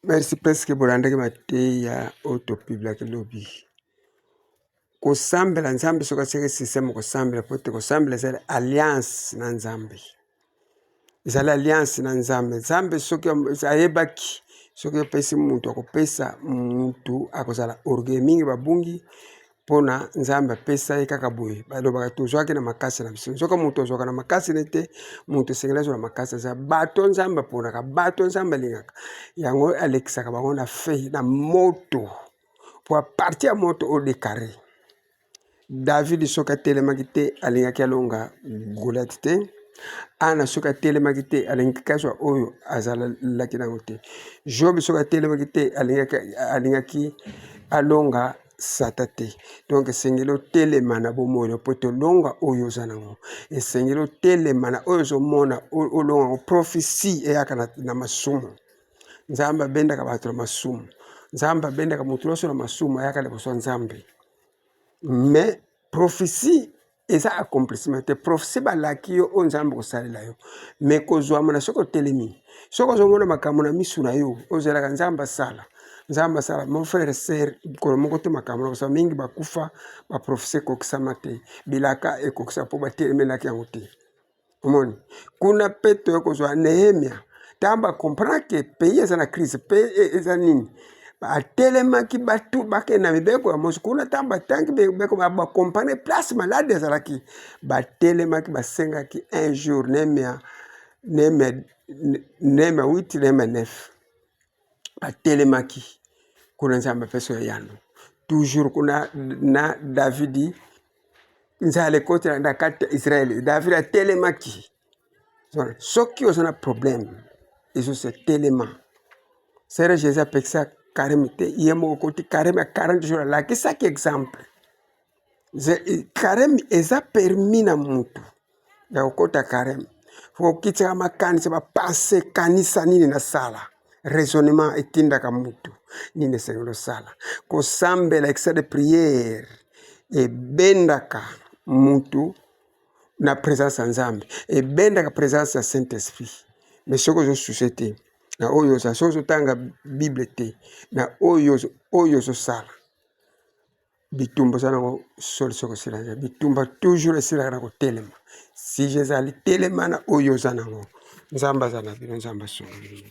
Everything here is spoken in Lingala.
Merci presque bolanda ke mateya autopibla ke lobby. Kusambela nzambe soka seke système kusambela pote kusambela zale alliance na nzambe. Zale alliance na nzambe. Nzambe soki ayebaki soki pesi muntu akopesa muntu akozala orgueil mingi babungi pona nzambe pesa kaka boye balobaka tozwaki na makasi na biso soka muntu ozwaka na makasi nete muntu sengela zo na makasi za bato nzambe ponaka bato nzambe lingaka yango alexaka bango na fe na moto pour partir à moto au décarré. David soka telemaki te alingaki alonga Goliath te. Ana soka telemaki te alingaki azwa oyo azalalaki nango te. Job soka telemaki te alingaki alonga sata te. Donc esengeli telema na bomoi po tolonga oyo oza nango. Esengeli telema na oyo ozomona olonga prophecy eyaka na masumu. Nzambe abendaka bato na masumu. Nzambe abendaka mutu nyonso na masumu ayaka liboso nzambe. Mais prophétie eza accomplissement te prophétie balaki yo o nzambe kosalela yo mais kozwama na soko telemi soko ozomona makambo na misu na yo ozelaka nzambe asala mon frère sœur kolo moko te makambo na kosala mingi bakufa baprophétie ekokisama te bilaka ekokisa mpo batelemelaki yango te omoni kuna mpe toyo kozwa Nehemia ntango bakomprendre ke pays eza na crise mpe eza nini atelemaki batu bakende na mibeko ya mosu kuna ntango batangi mibeko bakompane place malade ezalaki batelemaki basengaki un jour Nehemia 8 Nehemia 9 batelemaki kuna nzambe apesa yo yano toujours kuna na Davidi nzale koti na kati ya Israeli David atelemaki soki oza na problème ezo se telema sere Jésus apekisa carême te ye moko koti carême ya 40 jours alakisaki exemple carême eza permis na mutu ya kokota carême fokokitisaka makanisi bapense kanisa nini nasala raisonnement etindaka mutu nini esengeli osala kosambela extrait de prière ebendaka mutu na présence ya nzambe ebendaka présence ya Saint-Esprit mais soki ozosuce te na oyo oza soki ozotanga bible te na oyo ozosala bitumba oza nango solution kosila nzambe bitumba toujours esilaka na kotelema si ezali telema na oyo oza nango nzambe aza na bino nzambe asongoli